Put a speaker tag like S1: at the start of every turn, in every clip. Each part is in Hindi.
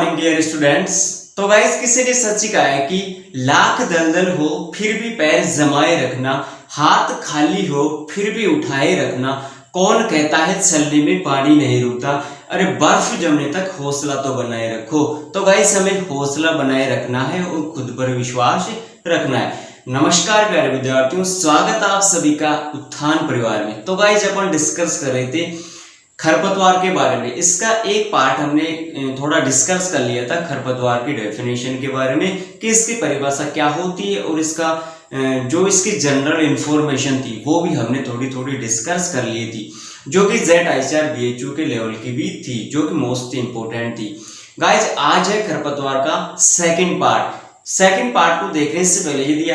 S1: Morning dear students. तो गाइस किसी ने सच कहा है कि लाख दलदल हो फिर भी पैर जमाए रखना, हाथ खाली हो फिर भी उठाए रखना, कौन कहता है चलने में पानी नहीं रुकता, अरे बर्फ जमने तक हौसला तो बनाए रखो। तो गाइस हमें हौसला बनाए रखना है और खुद पर विश्वास रखना है। नमस्कार प्यारे विद्यार्थियों, स्वागत आप सभी का उत्थान परिवार में। तो गाइस अपन डिस्कस कर रहे थे खरपतवार के बारे में। इसका एक पार्ट हमने थोड़ा डिस्कस कर लिया था खरपतवार की डेफिनेशन के बारे में कि इसकी परिभाषा क्या होती है और इसका जो इसकी जनरल इंफॉर्मेशन थी वो भी हमने थोड़ी थोड़ी डिस्कस कर ली थी, जो कि ZICR BHU के लेवल की भी थी, जो कि मोस्ट इंपोर्टेंट थी। गाइज आज है खरपतवार का सेकंड पार्ट को देखने से पहले यदि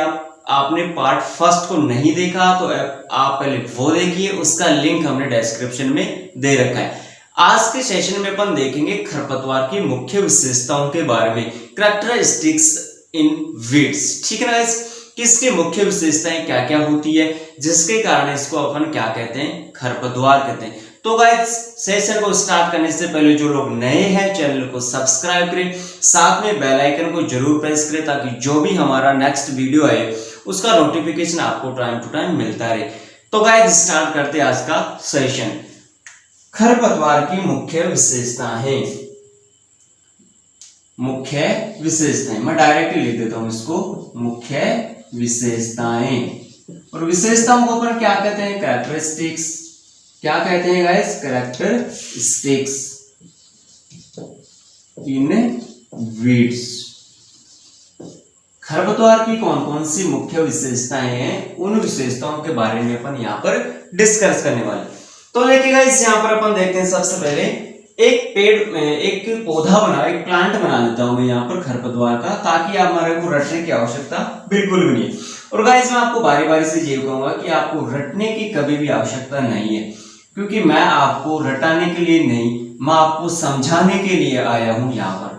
S1: आपने पार्ट फर्स्ट को नहीं देखा तो आप पहले वो देखिए, उसका लिंक हमने डिस्क्रिप्शन में दे रखा है। आज के सेशन में अपन देखेंगे खरपतवार की मुख्य विशेषताओं के बारे में, कैरेक्टरिस्टिक्स इन वीड्स। ठीक है ना, किसकी मुख्य विशेषताएं क्या क्या होती है जिसके कारण इसको अपन क्या कहते हैं, खरपतवार कहते हैं। तो गाइस सेशन को स्टार्ट करने से पहले जो लोग नए हैं चैनल को सब्सक्राइब करें, साथ में बेल आइकन को जरूर प्रेस करें ताकि जो भी हमारा नेक्स्ट वीडियो आए उसका नोटिफिकेशन आपको टाइम टू टाइम मिलता रहे। तो गाइस स्टार्ट करते हैं आज का सेशन। खरपतवार की मुख्य विशेषताएं। मैं डायरेक्टली लिख देता हूं इसको, मुख्य विशेषताएं। और विशेषताओं को अपन क्या कहते हैं, कैरेक्टरिस्टिक्स। क्या कहते हैं गाइस, कैरेक्टरिस्टिक्स इन वीड्स। खरपतवार की कौन कौन सी मुख्य विशेषताएं हैं, उन विशेषताओं के बारे में अपन यहाँ पर डिस्कस करने वाले। तो लेके गाइस यहाँ पर अपन देखते हैं सबसे पहले एक प्लांट बना लेता हूं मैं यहाँ पर खरपतवार का, ताकि हमारे को रटने की आवश्यकता बिल्कुल भी नहीं है। और गाइस मैं आपको बारी बारी से ये कहूंगा कि आपको रटने की कभी भी आवश्यकता नहीं है, क्योंकि मैं आपको रटाने के लिए नहीं, मैं आपको समझाने के लिए आया हूं यहाँ पर।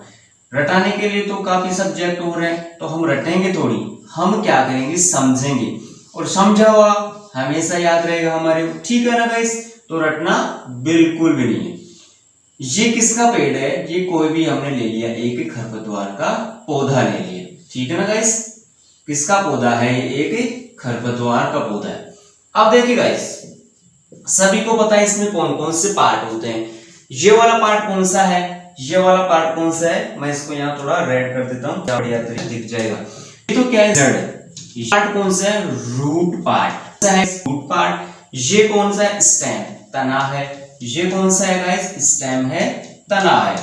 S1: रटाने के लिए तो काफी सब्जेक्ट हो रहे हैं, तो हम रटेंगे थोड़ी, हम क्या करेंगे, समझेंगे, और समझा हुआ हमेशा याद रहेगा हमारे। ठीक है ना गाइस, तो रटना बिल्कुल भी नहीं है। ये किसका पेड़ है, ये कोई भी हमने ले लिया, एक खरपतवार का पौधा ले लिया। ठीक है ना गाइस, किसका पौधा है, एक खरपतवार का पौधा है। अब देखिए गाइस, सभी को पता है इसमें कौन कौन से पार्ट होते हैं। ये वाला पार्ट कौन सा है, ये वाला पार्ट कौन सा है, मैं इसको यहाँ थोड़ा रेड कर देता हूँ, बढ़िया तरीके दिख जाएगा। ये तो क्या है, जड़। पार्ट कौन सा है, रूट पार्ट है, रूट पार्ट। ये कौन सा है, स्टेम, तना है। ये कौन सा है गाइस, स्टेम है, तना है।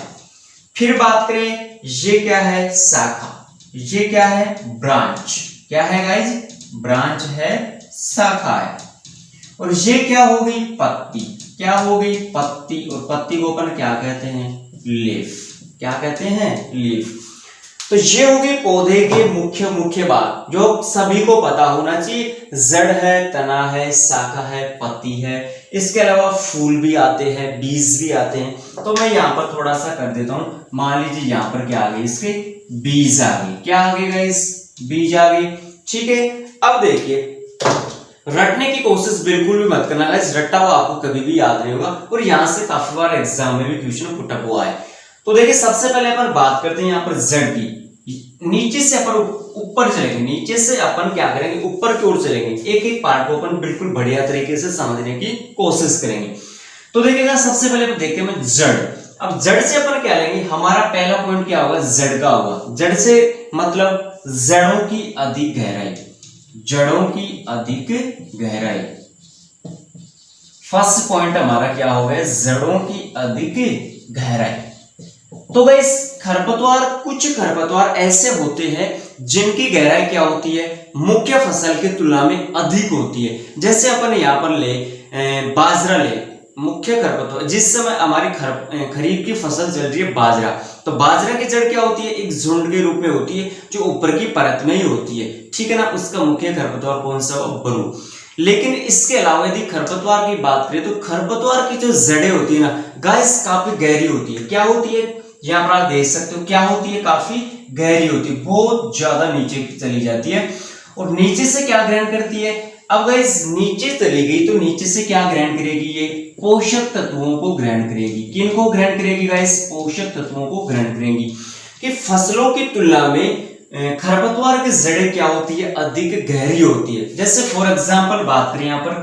S1: फिर बात करें, ये क्या है, शाखा। ये क्या है, ब्रांच। क्या है गाइस, ब्रांच है, शाखा है। और ये क्या हो गई, पत्ती। क्या हो गई, पत्ती। और पत्ती को अपन क्या कहते हैं, लीफ। क्या कहते हैं, लीफ। तो ये हो गई पौधे के मुख्य बात जो सभी को पता होना चाहिए। जड़ है, तना है, शाखा है, पत्ती है। इसके अलावा फूल भी आते हैं, बीज भी आते हैं। तो मैं यहाँ पर थोड़ा सा कर देता हूं, मान लीजिए यहाँ पर क्या आ गई, इसके बीज आ गई। क्या आ गई गाइस, बीज आ गई। ठीक है, अब देखिए, रटने की कोशिश बिल्कुल भी मत करना गाइस, रट्टा हुआ आपको कभी भी याद नहीं होगा, और यहां से काफी बार एग्जाम में भी क्वेश्चन पुटअप हुआ है। तो देखिए सबसे पहले अपन बात करते हैं यहाँ पर जड़ की। नीचे से अपन ऊपर चलेंगे, नीचे से अपन क्या करेंगे, ऊपर की ओर चलेंगे। एक एक पार्ट को अपन बिल्कुल बढ़िया तरीके से समझने की कोशिश करेंगे। तो देखिएगा सबसे पहले अपन देखते हैं जड़। अब जड़ से अपन क्या लेंगे, हमारा पहला पॉइंट क्या होगा, जड़ का होगा। जड़ से मतलब जड़ों की अधिक गहराई, जड़ों की अधिक गहराई। फर्स्ट पॉइंट हमारा क्या होगा, जड़ों की अधिक गहराई। तो गाइस कुछ खरपतवार ऐसे होते हैं जिनकी गहराई क्या होती है, मुख्य फसल की तुलना में अधिक होती है। जैसे अपन यहाँ पर ले बाजरा ले, मुख्य खरपतवार। जिस समय हमारी खरीफ की फसल चल रही है बाजरा, तो बाजरा की जड़ क्या होती है, एक झुंड के रूप में होती है जो ऊपर की परत में ही होती है। ठीक है ना, उसका मुख्य खरपतवार कौन सा, बरू। लेकिन इसके अलावा यदि खरपतवार की बात करें तो खरपतवार की जो जड़ें होती है ना गाइस, काफी गहरी होती है। क्या होती है, यहाँ पर आप देख सकते हो, क्या होती है, काफी गहरी होती है, बहुत ज्यादा नीचे चली जाती है। और नीचे से क्या ग्रहण करती है, अब गाइस नीचे चली गई तो नीचे से क्या ग्रहण करेगी, ये पोषक तत्वों को ग्रहण करेगी। किनको ग्रहण करेगी गाइस, पोषक तत्वों को ग्रहण करेंगी। कि फसलों की तुलना में खरपतवार की जड़ें क्या होती है, अधिक गहरी होती है। जैसे फॉर एग्जांपल बात करें यहाँ पर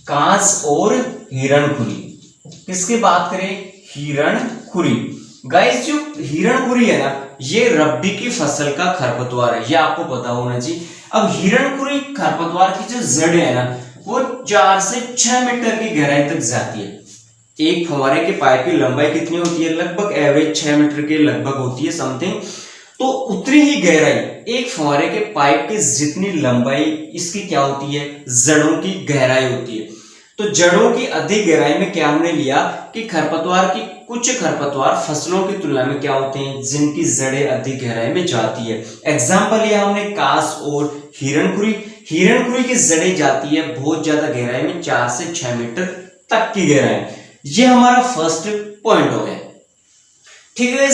S1: कांस और हिरणखुरी। किसकी बात करें, हिरणखुरी। गाइस जो हिरणखुरी है ना, ये रब्बी की फसल का खरपतवार है, ये आपको पता होना चाहिए। अब हिरणखुरी खरपतवार की जो जड़ है ना, वो 4 से 6 मीटर की गहराई तक जाती है। एक फव्वारे के पाइप की लंबाई कितनी होती है, लगभग एवरेज 6 मीटर के लगभग होती है समथिंग। तो उतनी ही गहराई एक फव्वारे के पाइप की जितनी लंबाई इसकी क्या होती है, जड़ों की गहराई होती है। तो जड़ों की अधिक गहराई में क्या हमने लिया कि खरपतवार की कुछ खरपतवार फसलों की तुलना में क्या होते हैं, जिनकी जड़ें अधिक गहराई में जाती है। एग्जाम्पल लिया हमने कांस और हिरणखुरी। हिरणखुरी की जड़ें जाती है बहुत ज्यादा गहराई में, 4 से 6 मीटर तक की गहराई। ये हमारा फर्स्ट पॉइंट हो गया। ठीक है,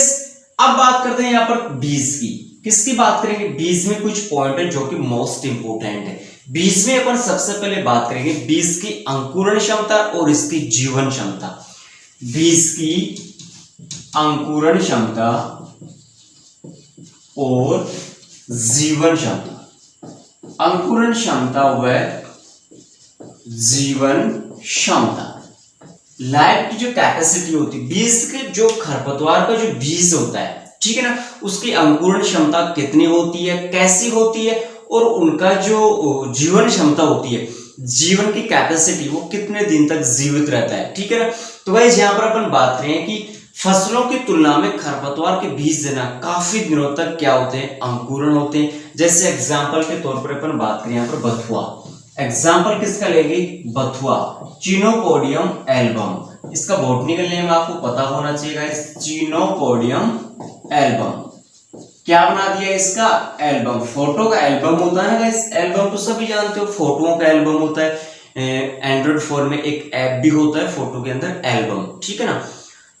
S1: अब बात करते हैं यहाँ पर बीज की। किसकी बात करेंगे, बीज में कुछ पॉइंट है जो कि मोस्ट इंपोर्टेंट है। बीज में अपन सबसे पहले बात करेंगे बीज की अंकुरण क्षमता और इसकी जीवन क्षमता। बीज की अंकुरण क्षमता और जीवन क्षमता। अंकुरण क्षमता व जीवन क्षमता। लाइफ की जो कैपेसिटी होती है, बीज के जो खरपतवार का जो बीज होता है, ठीक है ना, उसकी अंकुरण क्षमता कितनी होती है, कैसी होती है, और उनका जो जीवन क्षमता होती है, जीवन की कैपेसिटी, वो कितने दिन तक जीवित रहता है। ठीक है ना। तो गाइस यहाँ पर अपन बात करें कि फसलों की तुलना में खरपतवार के बीज देना काफी दिनों तक क्या होते हैं, अंकुरण होते हैं। जैसे एग्जाम्पल के तौर पर अपन बात करें यहाँ पर बथुआ। एग्जाम्पल किसका लेंगे, बथुआ, चिनोपोडियम एल्बम। इसका बॉटनिकल नेम आपको पता होना चाहिए गाइस, चिनोपोडियम एल्बम। क्या बना दिया इसका, एल्बम। फोटो का एल्बम होता है ना गाइस, एल्बम तो सभी जानते हो, फोटोओं का एल्बम होता है। एंड्रॉइड फोन में एक ऐप भी होता है फोटो के अंदर, एल्बम। ठीक है ना।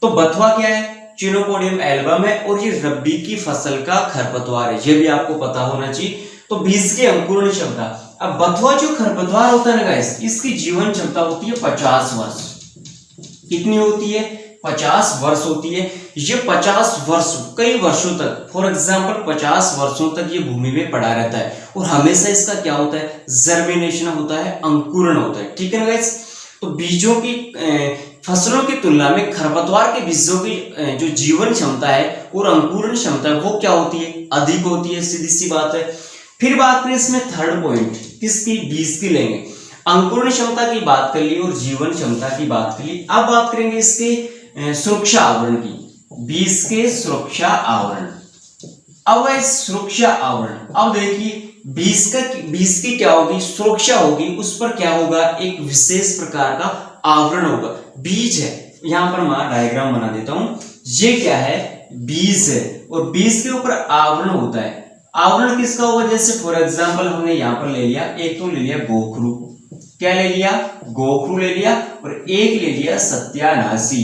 S1: तो बथुआ क्या है, चिनोपोडियम एल्बम है, और ये रब्बी की फसल का खरपतवार है, ये भी आपको पता होना चाहिए। तो बीज की अंकुरण क्षमता। अब बथुआ जो खरपतवार होता है ना गाइस, इसकी जीवन क्षमता होती है 50 वर्ष। कितनी होती है, 50 वर्ष होती है। ये 50 वर्ष, कई वर्षों तक, फॉर एग्जांपल 50 वर्षों तक ये भूमि में पड़ा रहता है, और हमेशा इसका क्या होता है, जर्मिनेशन होता है, अंकुरण होता है। ठीक है ना गाइस। तो बीजों की फसलों की तुलना में खरपतवार के बीजों की जो जीवन क्षमता है और अंकुरण क्षमता है, वो क्या होती है, अधिक होती है, सीधी सी बात है। फिर बात करें इसमें थर्ड पॉइंट, किसकी, बीज की लेंगे। अंकुरण क्षमता की बात कर ली और जीवन क्षमता की बात कर ली। अब बात करेंगे इसके सुरक्षा आवरण की, बीज के सुरक्षा आवरण। अब है सुरक्षा आवरण। अब देखिए बीज की क्या होगी, सुरक्षा होगी, उस पर क्या होगा, एक विशेष प्रकार का आवरण होगा। बीज है, यहां पर मैं डायग्राम बना देता हूं। ये क्या है, बीज है, और बीज के ऊपर आवरण होता है। आवरण किसका होगा, जैसे फॉर एग्जांपल हमने यहां पर ले लिया, एक तो ले लिया गोखरू, क्या ले लिया, गोखरू ले लिया, और एक ले लिया सत्यानाशी।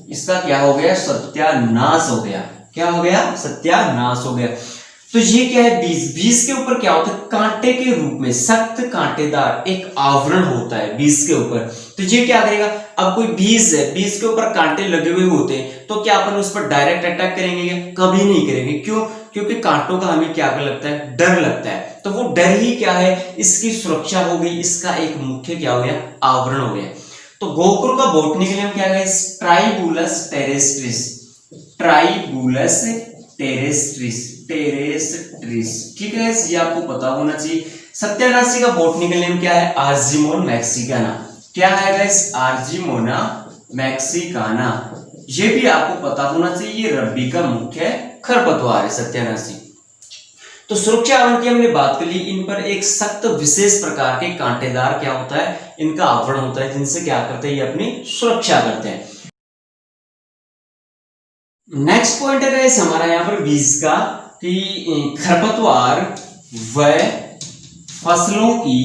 S1: इसका क्या हो गया, सत्यानाश हो गया। क्या हो गया, सत्यानाश हो गया। तो ये क्या है, बीज। बीज के ऊपर क्या होता है, कांटे के रूप में सख्त कांटेदार एक आवरण होता है बीज के ऊपर। तो ये क्या करेगा, अब कोई बीज है, बीज के ऊपर कांटे लगे हुए होते हैं, तो क्या अपन उस पर डायरेक्ट अटैक करेंगे, कभी नहीं करेंगे। क्यों, क्योंकि कांटों का हमें क्या लगता है, डर लगता है। तो वो डर ही क्या है, इसकी सुरक्षा हो गई, इसका एक मुख्य क्या हो गया, आवरण हो गया। तो गोखरू का बॉटनिकल नेम क्या है, ट्राइबुलस टेरेस्ट्रिस। ट्राइबुलस टेरेस्ट्रिस, ठीक है, ये आपको पता होना चाहिए। सत्यानाशी का बॉटनिकल नेम क्या है, आर्जिमोन मैक्सिकाना। क्या है गाइस, आर्जिमोना मैक्सिकाना। ये भी आपको पता होना चाहिए, ये रब्बी का मुख्य खरपतवार है सत्यानाशी। तो सुरक्षा आवरण की हमने बात कर ली। इन पर एक सख्त विशेष प्रकार के कांटेदार क्या होता है, इनका आवरण होता है, जिनसे क्या करते हैं, ये अपनी सुरक्षा करते हैं। नेक्स्ट पॉइंट है गाइस हमारा यहाँ पर बीज का, कि खरपतवार व फसलों की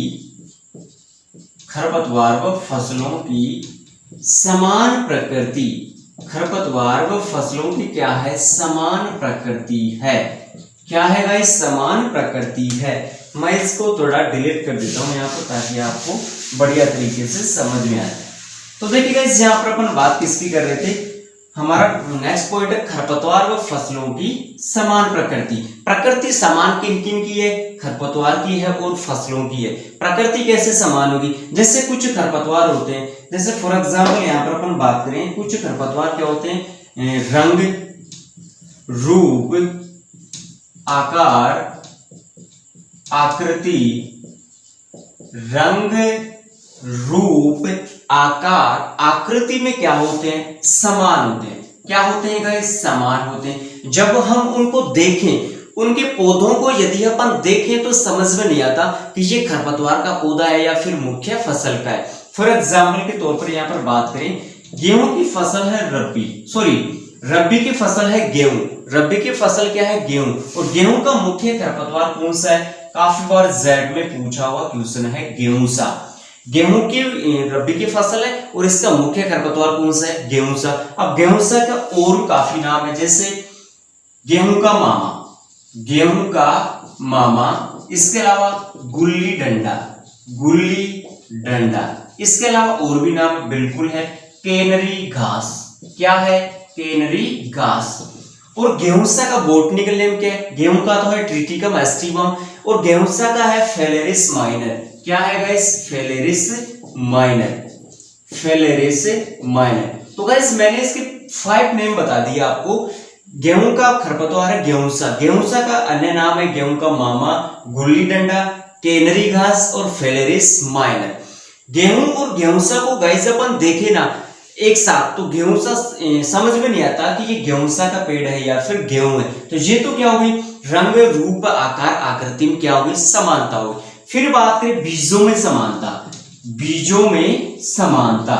S1: समान प्रकृति। खरपतवार व फसलों की क्या है, समान प्रकृति है। क्या है गाइस, समान प्रकृति है। मैं इसको थोड़ा डिलीट कर देता हूँ यहाँ पर ताकि आपको बढ़िया तरीके से समझ में आए। तो देखिए गाइस यहाँ पर अपन बात किसकी कर रहे थे, हमारा नेक्स्ट पॉइंट है खरपतवार व फसलों की समान प्रकृति। प्रकृति समान किन किन की है, खरपतवार की है और फसलों की है। प्रकृति कैसे समान होगी, जैसे कुछ खरपतवार होते हैं, जैसे फॉर एग्जाम्पल यहाँ पर अपन बात करें, कुछ खरपतवार क्या होते हैं, रंग, रूप, आकार, आकृति, रंग, रूप, आकार, आकृति में क्या होते हैं, समान होते हैं। क्या होते हैं गाइस, समान होते हैं। जब हम उनको देखें, उनके पौधों को यदि अपन देखें तो समझ में नहीं आता कि ये खरपतवार का पौधा है या फिर मुख्य फसल का है। फॉर एग्जाम्पल के तौर पर यहाँ पर बात करें, गेहूं की फसल है रबी की फसल है गेहूं। रबी की फसल क्या है, गेहूं। और गेहूं का मुख्य खरपतवार कौन सा है, काफी बार जेड में पूछा हुआ क्वेश्चन है, गेहूं सा। गेहूं की रबी की फसल है और इसका मुख्य खरपतवार कौन सा है, गेहूं सा। अब गेहूं सा का और काफी नाम है, जैसे गेहूं का मामा, इसके अलावा गुल्ली डंडा, इसके अलावा और भी नाम बिल्कुल है, केनरी घास। क्या है, केनरी घास। और गेहूंसा का बोटनिकल नेम क्या है, गेहूं का तो है ट्रिटिकम एस्टिवम और गेहूंसा का है फेलेरिस माइनर। क्या है गाइस, फेलेरिस माइनर। तो गाइस मैंने इसके 5 नेम बता दिए आपको। गेहूं का खरपतवार है गेहूंसा का अन्य नाम है गेहूं का मामा, गुल्ली डंडा, केनरी घास और फेलेरिस माइनर। गेहूं और गेहूंसा को गाइस अपन देखे ना एक साथ तो गेहूंसा समझ में नहीं आता कि ये गेहूंसा का पेड़ है या फिर गेहूं है। तो ये तो क्या होगी, रंग, रूप, आकार, आकृति में क्या होगी, समानता होगी। फिर बात करें बीजों में समानता,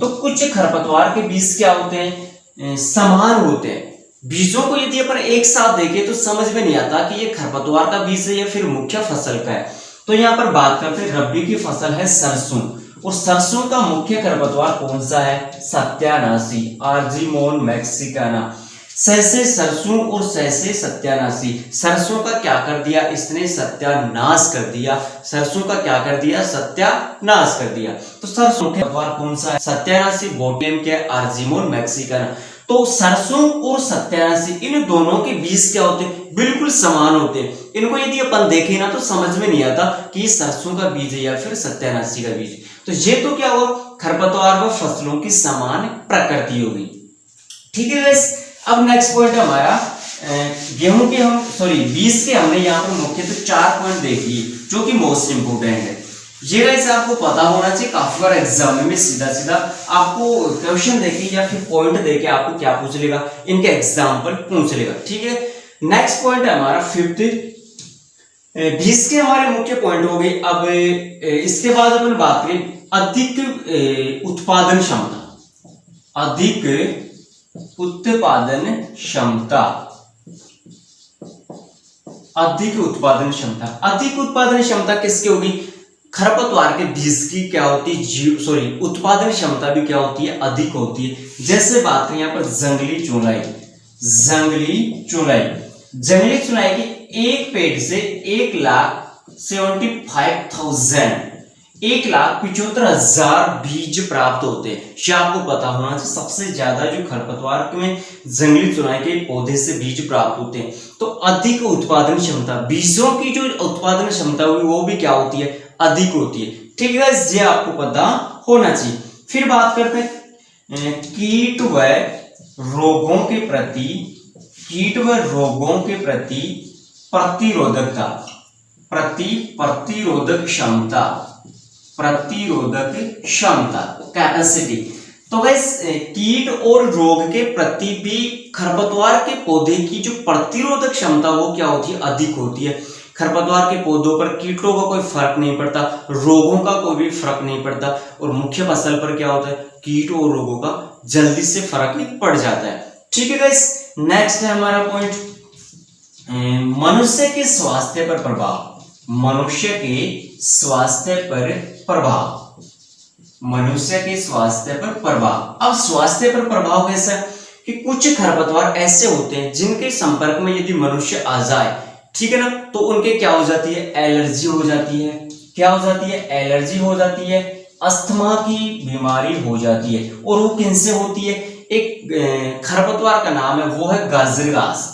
S1: तो कुछ खरपतवार के बीज क्या होते हैं, समान होते हैं। बीजों को यदि अपन एक साथ देखें तो समझ में नहीं आता कि ये खरपतवार का बीज है या फिर मुख्य फसल का है। तो यहाँ पर बात करते हैं, रबी की फसल है सरसों और सरसों का मुख्य खरपतवार कौन सा है, सत्यानाशी, आर्जीमोन मैक्सिकाना। सहसे सरसों और सहसे सत्यानाशी। सरसों का क्या कर दिया, इसने सत्यानाश कर दिया। सरसों का क्या कर दिया, सत्यानाश कर दिया। तो सरसों मुख्य खरपतवार कौन सा है, सत्यानाशी, बोटनेम क्या है, आर्जीमोन मैक्सिकाना। तो सरसों और सत्यानाशी इन दोनों के बीज क्या होते हैं, बिल्कुल समान होते हैं। इनको यदि अपन देखें ना तो समझ में नहीं आता कि सरसों का बीज है या फिर सत्यानाशी का बीज। तो ये तो क्या हुआ, खरपतवार व फसलों की समान प्रकृति होगी। ठीक है गाइस, अब नेक्स्ट पॉइंट हमारा गेहूं के बीज के हमने यहाँ पर मुख्यतः 4 पॉइंट देख लिए जो कि मोस्ट इंपोर्टेंट है। ये गाइस आपको पता होना चाहिए, काफी बार एग्जाम में सीधा आपको क्वेश्चन देके या फिर पॉइंट देके आपको क्या पूछ लेगा, इनके एग्जाम्पल पूछ लेगा। ठीक है, नेक्स्ट पॉइंट है हमारा 5th, बीज के हमारे मुख्य पॉइंट हो गए। अब इसके बाद अपन बात करें अधिक उत्पादन क्षमता। अधिक उत्पादन क्षमता किसकी होगी, खरपतवार के बीज की क्या होती है, उत्पादन क्षमता भी क्या होती है, अधिक होती है। जैसे बात करें यहाँ पर जंगली चुनाई की एक पेड़ से 1,75,000 बीज प्राप्त होते हैं। ये आपको पता होना चाहिए, सबसे ज्यादा जो खरपतवार में जंगली चुनाई के पौधे से बीज प्राप्त होते हैं। तो अधिक उत्पादन क्षमता, बीजों की जो उत्पादन क्षमता हुई वो भी क्या होती है, अधिक होती है। ठीक है, ये आपको पता होना चाहिए। फिर बात करते हैं कीट व रोगों के प्रति प्रतिरोधकता, प्रतिरोधक क्षमता कैपेसिटी। तो गाइस कीट और रोग के प्रति भी खरपतवार के पौधे की जो प्रतिरोधक क्षमता वो क्या होती है, अधिक होती है। खरपतवार के पौधों पर कीटों का कोई फर्क नहीं पड़ता, रोगों का कोई भी फर्क नहीं पड़ता, और मुख्य फसल पर क्या होता है, कीट और रोगों का जल्दी से फर्क पड़ जाता है। ठीक है गाइस, नेक्स्ट है हमारा पॉइंट मनुष्य के स्वास्थ्य पर प्रभाव। मनुष्य के स्वास्थ्य पर प्रभाव। अब स्वास्थ्य पर प्रभाव कैसा है कि कुछ खरपतवार ऐसे होते हैं जिनके संपर्क में यदि मनुष्य आ जाए ठीक है ना। तो उनके क्या हो जाती है, एलर्जी हो जाती है। क्या हो जाती है, एलर्जी हो जाती है, अस्थमा की बीमारी हो जाती है। और वो किनसे होती है, एक खरपतवार का नाम है, वो है गाजर घास।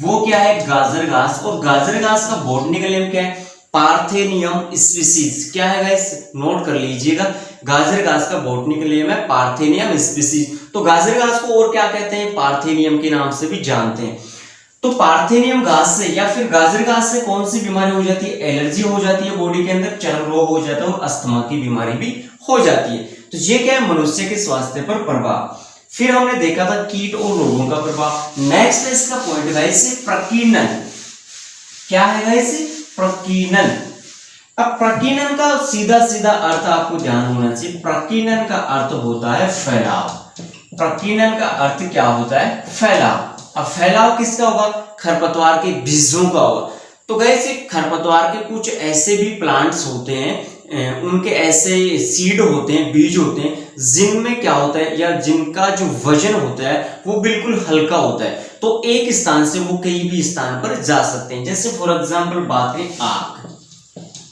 S1: वो क्या है, गाजर घास। और गाजर घास का बॉटनिकल नेम क्या है, पार्थेनियम स्पीसीज। क्या है गाइस, नोट कर लीजिएगा, गाजर घास का बॉटनिकल नेम है पार्थेनियम स्पीसीज। तो गाजर घास को और क्या कहते हैं, पार्थेनियम के नाम से भी जानते हैं। तो पार्थेनियम घास से या फिर गाजर घास से कौन सी बीमारी हो जाती है, एलर्जी हो जाती है बॉडी के अंदर, चर्म रोग हो जाता है और अस्थमा की बीमारी भी हो जाती है। तो ये क्या है, मनुष्य के स्वास्थ्य पर प्रभाव। फिर हमने देखा था कीट और रोगों का प्रभाव। नेक्स्ट है इसका पॉइंट गाइस प्रकीर्णन। क्या है गाइस, प्रकीर्णन। अब प्रकीर्णन का सीधा सीधा अर्थ आपको ध्यान होना चाहिए। प्रकीर्णन का अर्थ होता है फैलाव। प्रकीर्णन का अर्थ क्या होता है, फैलाव। अब फैलाव किसका होगा, खरपतवार के बीजों का होगा। तो गाइस खरपतवार के कुछ ऐसे भी प्लांट्स होते हैं, उनके ऐसे सीड होते हैं, बीज होते हैं, जिनमें क्या होता है या जिनका जो वजन होता है वो बिल्कुल हल्का होता है। तो एक स्थान से वो कहीं भी स्थान पर जा सकते हैं। जैसे फॉर एग्जांपल बात करें आंख,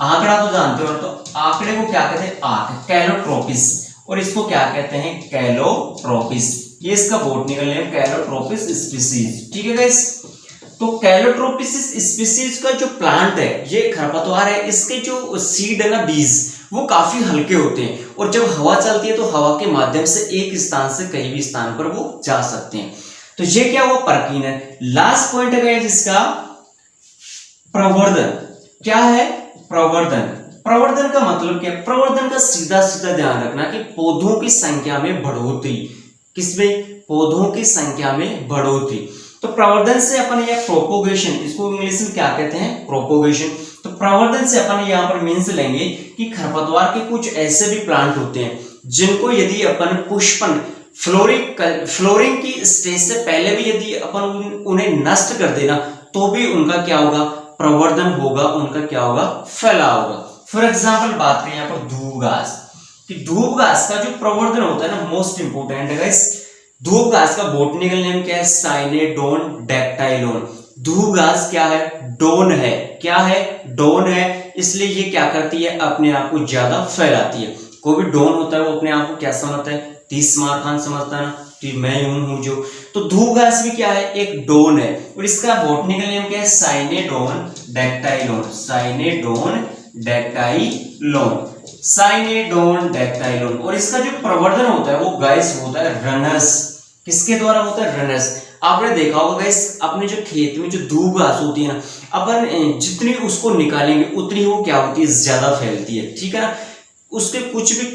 S1: आंकड़ा तो जानते हो, तो आंकड़े को क्या कहते हैं, आंख, कैलोट्रोपिस। और इसको क्या कहते हैं, कैलोट्रोपिस। ये इसका बॉटनिकल नेम कैलोट्रोपिस स्पीसीज। ठीक है गाइस। तो कैलोट्रोपिस स्पीसीज का जो प्लांट है, ये खरपतवार है, इसके जो सीड है ना, बीज, वो काफी हल्के होते हैं। और जब हवा चलती है तो हवा के माध्यम से एक स्थान से कहीं भी स्थान पर वो जा सकते हैं। तो ये क्या हुआ, प्रकीर्णन। लास्ट पॉइंट है जिसका प्रवर्धन। क्या है, प्रवर्धन। प्रवर्धन का मतलब क्या है, प्रवर्धन का सीधा सीधा ध्यान रखना कि पौधों की संख्या में बढ़ोतरी। किसमें, पौधों की संख्या में बढ़ोतरी। तो प्रवर्धन से अपन या प्रोपोगेशन, इसको इंग्लिश में क्या कहते हैं, प्रोपोगेशन। तो प्रवर्धन से अपन यहाँ पर मीन्स लेंगे कि खरपतवार के कुछ ऐसे भी प्लांट होते हैं जिनको यदि अपन पुष्पन, फ्लोरिंग की स्टेज से पहले भी यदि अपन उन्हें नष्ट कर देना तो भी उनका क्या होगा, प्रवर्धन होगा, उनका क्या होगा, फैलाव होगा। फॉर एग्जाम्पल बात करें यहाँ पर धूप घास, कि धूप घास का जो प्रवर्धन होता है ना, मोस्ट इंपोर्टेंट है गाइस। धूप घास का बॉटनिकल नेम क्या है, साइनेडोन डैक्टाइलोन। धूप घास क्या है, डोन है। क्या है, डोन है। इसलिए ये क्या करती है, अपने आप को ज्यादा फैलाती है। कोई भी डोन होता है वो अपने आप को क्या समझता है, 30 खान समझता है ना, कि मैं यूं हूं जो। तो धूप घास भी क्या है, एक डोन है। और इसका बॉटनिकल नेम क्या है, साइनेडोन डैक्टाइलोन। साइनेडोन डैक्टाइलोन, साइनेडोन डैक्टाइलोन। और इसका जो प्रवर्धन होता है वो गाइस होता है रनर्स। किसके द्वारा होता है, रनर्स। आपने देखा होगा गाइस, अपने जो खेत में जो धूप घास होती है ना, अपन जितनी उसको निकालेंगे उतनी वो क्या होती है, ज्यादा फैलती है। ठीक है ना। उसके कुछ भी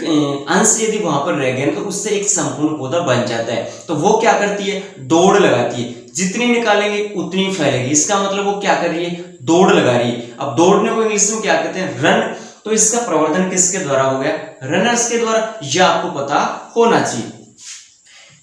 S1: अंश यदि वहां पर रह गए तो उससे एक संपूर्ण पौधा बन जाता है। तो वो क्या करती है, दौड़ लगाती है, जितनी निकालेंगे उतनी फैलेगी। इसका मतलब वो क्या कर रही है, दौड़ लगा रही है। अब दौड़ने को इंग्लिश में क्या कहते हैं, रन। तो इसका प्रवर्धन किसके द्वारा हो गया, रनर्स के द्वारा। यह आपको पता होना चाहिए।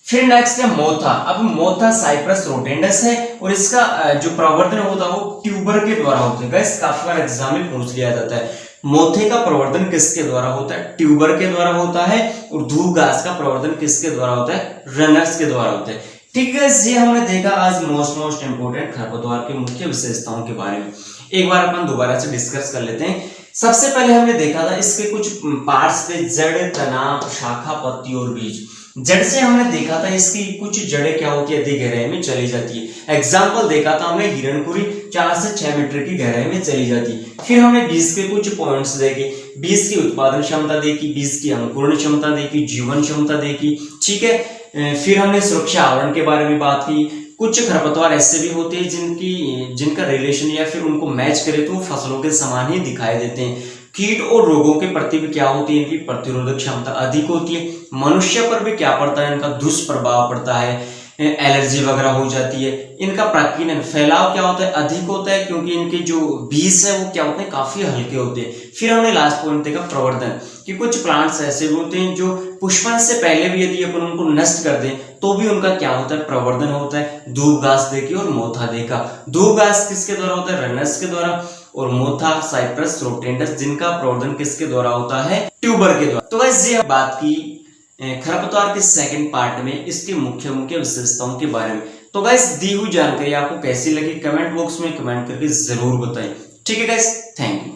S1: फिर नेक्स्ट है मोथा। अब मोथा साइप्रस रोटेंडस है और इसका जो प्रवर्धन होता है वो ट्यूबर के द्वारा होता है। गाइस काफी बार एग्जाम में पूछ लिया जाता है, मोथे का प्रवर्धन किसके द्वारा होता है, ट्यूबर के द्वारा होता है। और धूप घास का प्रवर्धन किसके द्वारा होता है, रनर्स के द्वारा होता है। ठीक है, ये हमने देखा आज मोस्ट इंपोर्टेंट खरपतवार की मुख्य विशेषताओं के बारे में। एक बार अपन दोबारा से डिस्कस कर लेते हैं। सबसे पहले हमने देखा था इसके कुछ पार्ट्स थे, जड़, तना, शाखा, पत्ती और बीज। जड़ से हमने देखा था इसकी कुछ जड़ें क्या होती है, अधिक गहराई में चली जाती है। एग्जाम्पल देखा था हमने, हिरणखुरी 4 से 6 मीटर की गहराई में चली जाती है। फिर हमने बीज के कुछ पॉइंट्स देखे, बीज की उत्पादन क्षमता देखी, बीज की अंकुरण क्षमता देखी, जीवन क्षमता देखी। ठीक है। फिर हमने सुरक्षा आवरण के बारे में बात की। कुछ खरपतवार ऐसे भी होते हैं जिनका रिलेशन या फिर उनको मैच करे तो फसलों के समान ही दिखाई देते हैं। कीट और रोगों के प्रति भी क्या होती है, इनकी प्रतिरोधक क्षमता अधिक होती है। मनुष्य पर भी क्या पड़ता है, इनका दुष्प्रभाव पड़ता है, एलर्जी वगैरह हो जाती है। इनका प्रकीर्णन, फैलाव क्या होता है, अधिक होता है, क्योंकि इनके जो बीज है वो क्या होते हैं, काफी हल्के होते हैं। फिर हमने लास्ट पॉइंट देखा प्रवर्धन, कि कुछ प्लांट्स ऐसे होते हैं जो पुष्पन से पहले भी यदि अपन उनको नष्ट कर दें तो भी उनका क्या होता है, प्रवर्धन होता है। धूप घास देखी और मोथा देखा। धूप घास किसके द्वारा होता है, रनर्स के द्वारा। और मोथा साइप्रस रोटेंडस, जिनका प्रवर्धन किसके द्वारा होता है, ट्यूबर के द्वारा। तो गाइस ये बात की खरपतवार के सेकंड पार्ट में इसकी मुख्य विशेषताओं के बारे में। तो गाइस दी हुई जानकारी आपको कैसी लगी कमेंट बॉक्स में कमेंट करके जरूर बताएं। ठीक है गाइस, थैंक यू।